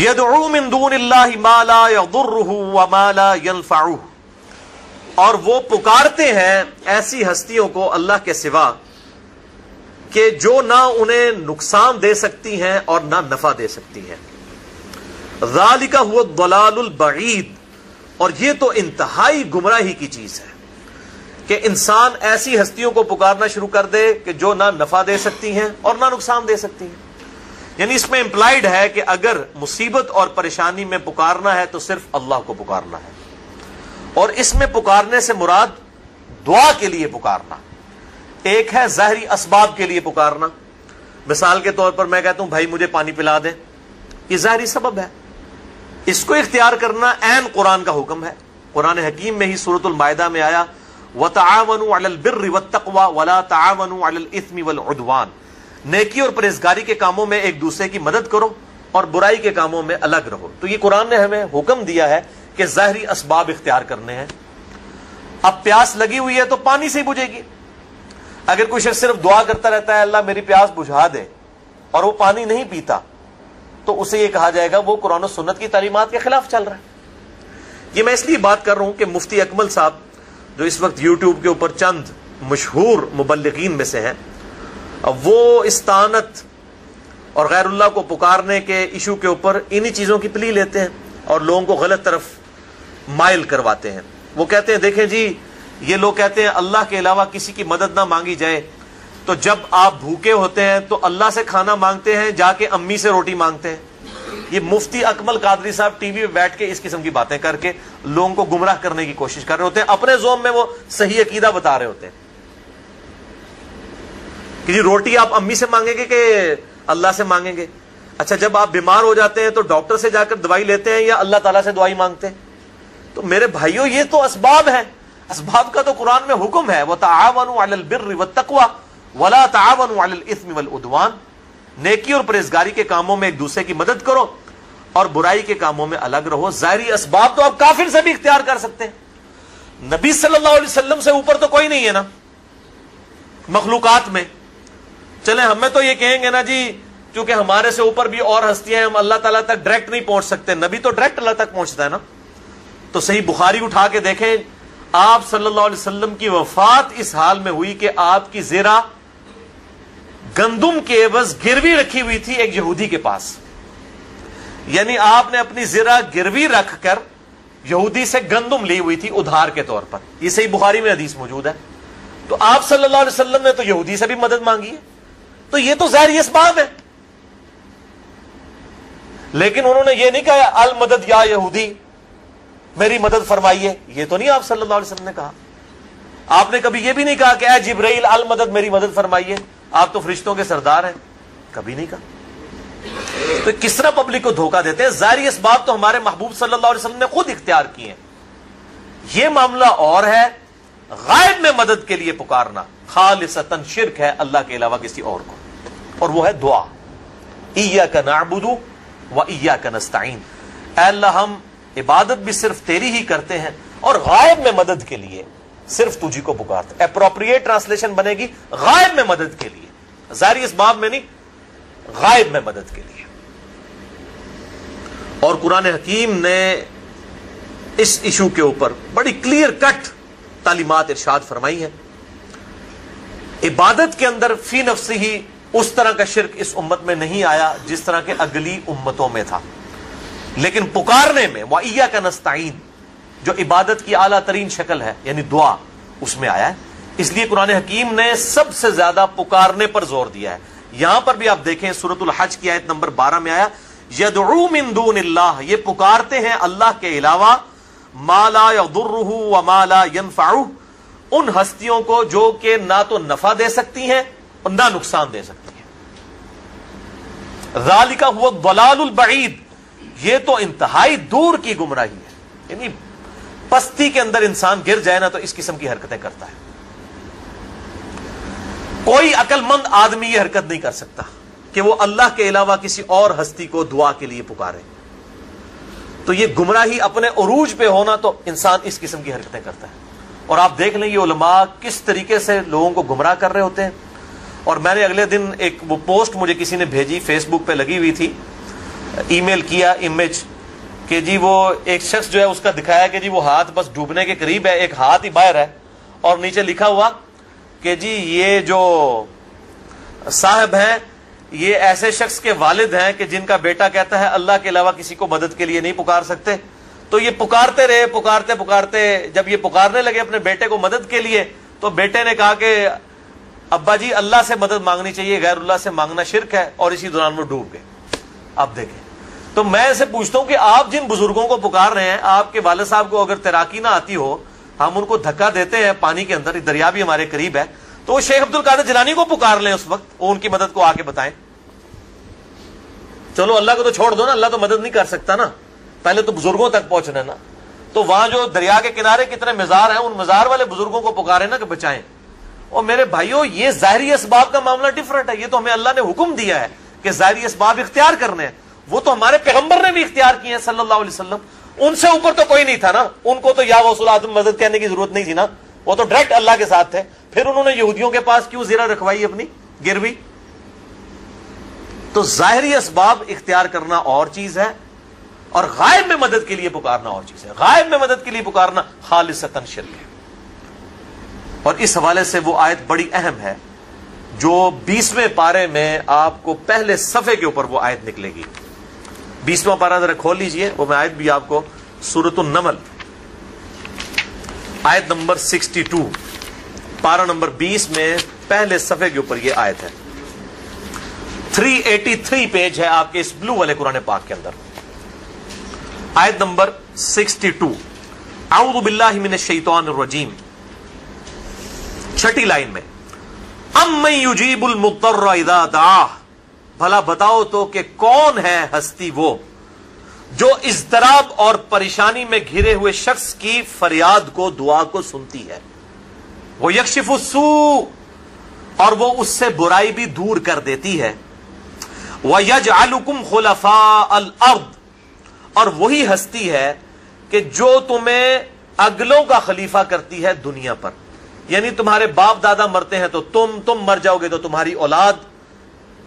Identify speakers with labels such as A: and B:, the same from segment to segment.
A: یدعو من دون اللہ ما لا یضرہ وما لا ینفعہ، اور وہ پکارتے ہیں ایسی ہستیوں کو اللہ کے سوا کہ جو نہ انہیں نقصان دے سکتی ہیں اور نہ نفع دے سکتی ہیں. ذالک هو الضلال البعید، اور یہ تو انتہائی گمراہی کی چیز ہے کہ انسان ایسی ہستیوں کو پکارنا شروع کر دے کہ جو نہ نفع دے سکتی ہیں اور نہ نقصان دے سکتی ہیں. یعنی اس میں امپلائیڈ ہے کہ اگر مصیبت اور پریشانی میں پکارنا ہے تو صرف اللہ کو پکارنا ہے، اور اس میں پکارنے سے مراد دعا کے لیے پکارنا. ایک ہے ظاہری اسباب کے لیے پکارنا، مثال کے طور پر میں کہتا ہوں بھائی مجھے پانی پلا دیں، یہ ظاہری سبب ہے. اس کو اختیار کرنا عین قرآن کا حکم ہے. قرآن حکیم میں ہی سورۃ المائدہ میں آیا وَتَعَاوَنُوا عَلَى الْبِرِّ وَالتَّقْوَى وَلَا تَعَاوَنُوا عَلَى الْإِثْمِ وَالْعُدْوَانِ، نیکی اور پرہیزگاری کے کاموں میں ایک دوسرے کی مدد کرو اور برائی کے کاموں میں الگ رہو. تو یہ قرآن نے ہمیں حکم دیا ہے کہ ظاہری اسباب اختیار کرنے ہیں. اب پیاس لگی ہوئی ہے تو پانی سے ہی بجھے گی. اگر کوئی شخص صرف دعا کرتا رہتا ہے اللہ میری پیاس بجھا دے اور وہ پانی نہیں پیتا تو اسے یہ کہا جائے گا وہ قرآن و سنت کی تعلیمات کے خلاف چل رہا ہے. یہ میں اس لیے بات کر رہا ہوں کہ مفتی اکمل صاحب جو اس وقت یوٹیوب کے اوپر چند مشہور مبلغین میں سے ہیں، وہ استعانت اور غیر اللہ کو پکارنے کے ایشو کے اوپر انہی چیزوں کی پلی لیتے ہیں اور لوگوں کو غلط طرف مائل کرواتے ہیں. وہ کہتے ہیں دیکھیں جی یہ لوگ کہتے ہیں اللہ کے علاوہ کسی کی مدد نہ مانگی جائے، تو جب آپ بھوکے ہوتے ہیں تو اللہ سے کھانا مانگتے ہیں، جا کے امی سے روٹی مانگتے ہیں. یہ مفتی اکمل قادری صاحب ٹی وی پہ بیٹھ کے اس قسم کی باتیں کر کے لوگوں کو گمراہ کرنے کی کوشش کر رہے ہوتے ہیں. اپنے زوم میں وہ صحیح عقیدہ بتا رہے ہوتے ہیں کہ جی روٹی آپ امی سے مانگیں گے کہ اللہ سے مانگیں گے. اچھا جب آپ بیمار ہو جاتے ہیں تو ڈاکٹر سے جا کر دوائی لیتے ہیں یا اللہ تعالیٰ سے دوائی مانگتے ہیں؟ تو میرے بھائیوں یہ تو اسباب ہیں. اسباب کا تو قرآن میں حکم ہے وَتَعَاوَنُوا عَلَى الْبِرِّ وَالتَّقْوَى وَلَا تَعَاوَنُوا عَلَى الْإِثْمِ وَالْعُدْوَانِ، نیکی اور پرہیزگاری کے کاموں میں ایک دوسرے کی مدد کرو اور برائی کے کاموں میں الگ رہو. ظاہری اسباب تو آپ کافر سے بھی اختیار کر سکتے ہیں. نبی صلی اللہ علیہ وسلم سے اوپر تو کوئی نہیں ہے نا مخلوقات میں. چلیں ہمیں تو یہ کہیں گے نا جی کیونکہ ہمارے سے اوپر بھی اور ہستیاں ہیں، ہم اللہ تعالیٰ تک ڈائریکٹ نہیں پہنچ سکتے. نبی تو ڈائریکٹ اللہ تک پہنچتا ہے نا. تو صحیح بخاری اٹھا کے دیکھیں آپ صلی اللہ علیہ وسلم کی وفات اس حال میں ہوئی کہ آپ کی زرہ گندم کے عوض گروی رکھی ہوئی تھی ایک یہودی کے پاس. یعنی آپ نے اپنی زرہ گروی رکھ کر یہودی سے گندم لی ہوئی تھی ادھار کے طور پر. یہ صحیح بخاری میں حدیث موجود ہے. تو آپ صلی اللہ علیہ وسلم نے تو یہودی سے بھی مدد مانگی ہے. تو یہ تو ظاہری اسباب ہے. لیکن انہوں نے یہ نہیں کہا المدد یا یہودی میری مدد فرمائیے، یہ تو نہیں آپ صلی اللہ علیہ وسلم نے کہا. آپ نے کبھی یہ بھی نہیں کہا کہ اے جبرائیل المدد میری مدد فرمائیے، آپ تو فرشتوں کے سردار ہیں، کبھی نہیں کہا. تو کس طرح پبلک کو دھوکہ دیتے ہیں. ظاہری اسباب تو ہمارے محبوب صلی اللہ علیہ وسلم نے خود اختیار کیے ہیں. یہ معاملہ اور ہے غائب میں مدد کے لیے پکارنا خالصتاً شرک ہے اللہ کے علاوہ کسی اور کو، اور وہ ہے دعا. ایاک نعبد و ایاک نستعین، اے اللہ ہم عبادت بھی صرف تیری ہی کرتے ہیں اور غائب میں مدد کے لیے صرف تجھی کو پکارتے ہیں. اپروپریٹ ٹرانسلیشن بنے گی غائب میں مدد کے لیے، ظاہری اسباب میں نہیں، غائب میں مدد کے لیے. اور قرآن حکیم نے اس ایشو کے اوپر بڑی کلیئر کٹ تعلیمات ارشاد فرمائی ہیں. عبادت کے اندر فی نفسی ہی اس طرح کا شرک اس امت میں نہیں آیا جس طرح کے اگلی امتوں میں تھا، لیکن پکارنے میں وَإِيَّاكَ نَسْتَعِينُ جو عبادت کی اعلیٰ ترین شکل ہے یعنی دعا، اس میں آیا ہے. اس لیے قرآن حکیم نے سب سے زیادہ پکارنے پر زور دیا ہے. یہاں پر بھی آپ دیکھیں سورۃ الحج کی آیت نمبر 12 میں آیا یدعو من دون اللہ، یہ پکارتے ہیں اللہ کے علاوہ ما لا یضرہ وما لا ینفعہ، ان ہستیوں کو جو کہ نہ تو نفع دے سکتی ہیں اور نہ نقصان دے سکتی ہیں. ذالک هو الضلال البعید، یہ تو انتہائی دور کی گمراہی ہے. یعنی پستی کے اندر انسان گر جائے نا تو اس قسم کی حرکتیں کرتا ہے. کوئی عقل مند آدمی یہ حرکت نہیں کر سکتا کہ وہ اللہ کے علاوہ کسی اور ہستی کو دعا کے لیے پکارے. تو یہ گمراہی اپنے عروج پہ ہونا تو انسان اس قسم کی حرکتیں کرتا ہے. اور آپ دیکھ لیں یہ علماء کس طریقے سے لوگوں کو گمراہ کر رہے ہوتے ہیں. اور میں نے اگلے دن ایک وہ پوسٹ مجھے کسی نے بھیجی، فیس بک پہ لگی ہوئی تھی، ای میل کیا امیج کہ جی وہ ایک شخص جو ہے اس کا دکھایا کہ جی وہ ہاتھ بس ڈوبنے کے قریب ہے, ایک ہاتھ ہی باہر ہے, اور نیچے لکھا ہوا کہ جی یہ جو صاحب ہیں یہ ایسے شخص کے والد ہیں کہ جن کا بیٹا کہتا ہے اللہ کے علاوہ کسی کو مدد کے لیے نہیں پکار سکتے. تو یہ پکارتے رہے, پکارتے پکارتے جب یہ پکارنے لگے اپنے بیٹے کو مدد کے لیے, تو بیٹے نے کہا کہ ابا جی اللہ سے مدد مانگنی چاہیے, غیر اللہ سے مانگنا شرک ہے, اور اسی دوران وہ ڈوب گئے. اب دیکھیں, تو میں اسے پوچھتا ہوں کہ آپ جن بزرگوں کو پکار رہے ہیں, آپ کے والد صاحب کو اگر تیراکی نہ آتی ہو, ہم ان کو دھکا دیتے ہیں پانی کے اندر, دریا بھی ہمارے قریب ہے, تو وہ شیخ عبد القادر جیلانی کو پکار لیں اس وقت, وہ ان کی مدد کو آ کے بتائیں. چلو اللہ کو تو چھوڑ دو نا, اللہ تو مدد نہیں کر سکتا نا, پہلے تو بزرگوں تک پہنچنا نا. تو وہاں جو دریا کے کنارے کتنے مزار ہیں, ان مزار والے بزرگوں کو پکارے نا کہ بچائیں. اور میرے بھائیوں, یہ ظاہری اسباب کا معاملہ ڈفرنٹ ہے. یہ تو ہمیں اللہ نے حکم دیا ہے کہ ظاہری اسباب اختیار کرنے ہیں, وہ تو ہمارے پیغمبر نے بھی اختیار کیے ہیں صلی اللہ علیہ وسلم. ان سے اوپر تو کوئی نہیں تھا نا, ان کو تو یا غوث العظم مدد کہنے کی ضرورت نہیں تھی نا, وہ تو ڈائریکٹ اللہ کے ساتھ تھے. پھر انہوں نے یہودیوں کے پاس کیوں زیرہ رکھوائی اپنی گروی؟ تو ظاہری اسباب اختیار کرنا اور چیز ہے, اور غائب میں مدد کے لیے پکارنا اور چیز ہے. غائب میں مدد کے لیے پکارنا خالصتاً شرک ہے. اور اس حوالے سے وہ آیت بڑی اہم ہے جو 20ویں پارے میں آپ کو پہلے صفحے کے اوپر وہ آیت نکلے گی. 20واں پارہ ذرا کھول لیجئے, وہ میں آیت بھی آپ کو, سورۃ النمل آیت نمبر 62, پارہ نمبر 20 میں پہلے صفحے کے اوپر یہ آیت ہے. 383 پیج ہے آپ کے اس بلو والے قرآن پاک کے اندر. آیت نمبر 62, اعوذ باللہ من الشیطان الرجیم, چھٹی لائن میں, امن یجیب المضطر اذا دعاہ, بھلا بتاؤ تو کہ کون ہے ہستی وہ جو اضطراب اور پریشانی میں گھرے ہوئے شخص کی فریاد کو, دعا کو سنتی ہے. وہ یکشف السوء, اور وہ اس سے برائی بھی دور کر دیتی ہے. وَيَجْعَلُكُمْ خُلَفَاءَ الْأَرْضِ, اور وہی ہستی ہے کہ جو تمہیں اگلوں کا خلیفہ کرتی ہے دنیا پر. یعنی تمہارے باپ دادا مرتے ہیں تو تم مر جاؤ گے تو تمہاری اولاد.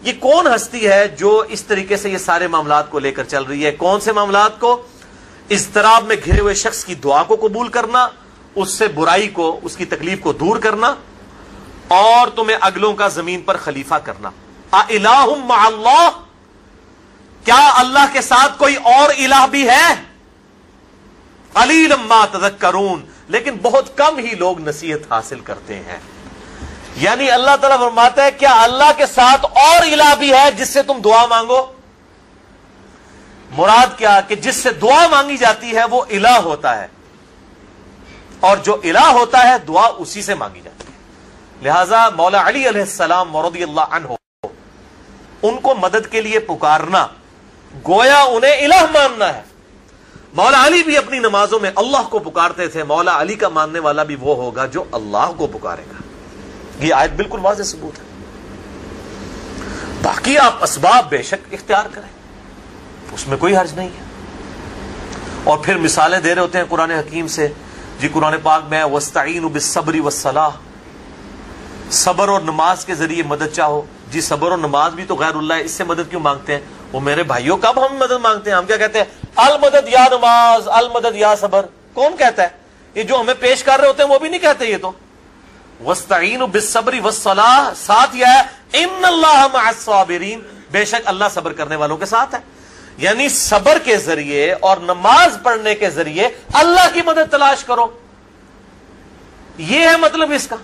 A: یہ کون ہستی ہے جو اس طریقے سے یہ سارے معاملات کو لے کر چل رہی ہے؟ کون سے معاملات کو؟ اضطراب میں گھرے ہوئے شخص کی دعا کو قبول کرنا, اس سے برائی کو, اس کی تکلیف کو دور کرنا, اور تمہیں اگلوں کا زمین پر خلیفہ کرنا. اِلَٰهٌ مَّعَ اللَّهِ, کیا اللہ کے ساتھ کوئی اور الہ بھی ہے؟ قَلِيلًا مَّا تَذَكَّرُونَ, لیکن بہت کم ہی لوگ نصیحت حاصل کرتے ہیں. یعنی اللہ تعالیٰ فرماتا ہے کیا اللہ کے ساتھ اور الہ بھی ہے جس سے تم دعا مانگو؟ مراد کیا کہ جس سے دعا مانگی جاتی ہے وہ الہ ہوتا ہے, اور جو الہ ہوتا ہے دعا اسی سے مانگی جاتی ہے. لہذا مولا علی علیہ السلام رضی اللہ عنہ, ان کو مدد کے لیے پکارنا گویا انہیں الہ ماننا ہے. مولا علی بھی اپنی نمازوں میں اللہ کو پکارتے تھے. مولا علی کا ماننے والا بھی وہ ہوگا جو اللہ کو پکارے گا. یہ آیت بالکل واضح ثبوت ہے. باقی آپ اسباب بے شک اختیار کریں, اس میں کوئی حرج نہیں ہے. اور پھر مثالیں دے رہے ہوتے ہیں قرآن حکیم سے. جی قرآن پاک میں وَاسْتَعِينُوا بِالصَّبْرِ وَالصَّلَاةِ, صبر اور نماز کے ذریعے مدد چاہو. جی صبر اور نماز بھی تو غیر اللہ ہے, اس سے مدد کیوں مانگتے ہیں؟ وہ میرے بھائیوں کب ہم مدد مانگتے ہیں؟ ہم کیا کہتے ہیں؟ المدد یا نماز, المدد یا صبر. کون کہتا ہے یہ؟ جو ہمیں پیش کر رہے ہوتے ہیں وہ بھی نہیں کہتے. یہ تو وَاسْتَعِينُوا بِالصَّبْرِ وَالصَّلَاةِ, ساتھ یہ ہے اِنَّ اللَّهَ مَعَ الصَّابِرِينَ, بے شک اللہ صبر کرنے والوں کے ساتھ ہے. یعنی صبر کے ذریعے اور نماز پڑھنے کے ذریعے اللہ کی مدد تلاش کرو. یہ ہے مطلب اس کا.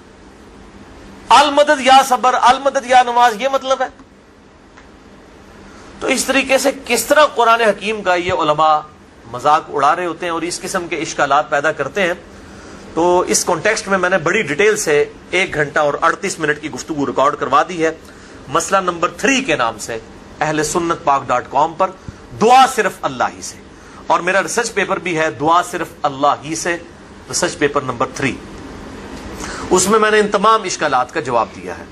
A: المدد یا صبر, المدد یا نماز, یہ مطلب ہے. تو اس طریقے سے کس طرح قرآن حکیم کا یہ علماء مذاق اڑا رہے ہوتے ہیں اور اس قسم کے اشکالات پیدا کرتے ہیں. تو اس کانٹیکسٹ میں میں نے بڑی ڈیٹیل سے 1 گھنٹہ اور 38 منٹ کی گفتگو ریکارڈ کروا دی ہے مسئلہ نمبر 3 کے نام سے اہل سنت پاک.com پر, دعا صرف اللہ ہی سے. اور میرا ریسرچ پیپر بھی ہے دعا صرف اللہ ہی سے, ریسرچ پیپر نمبر 3. اس میں نے ان تمام اشکالات کا جواب دیا ہے.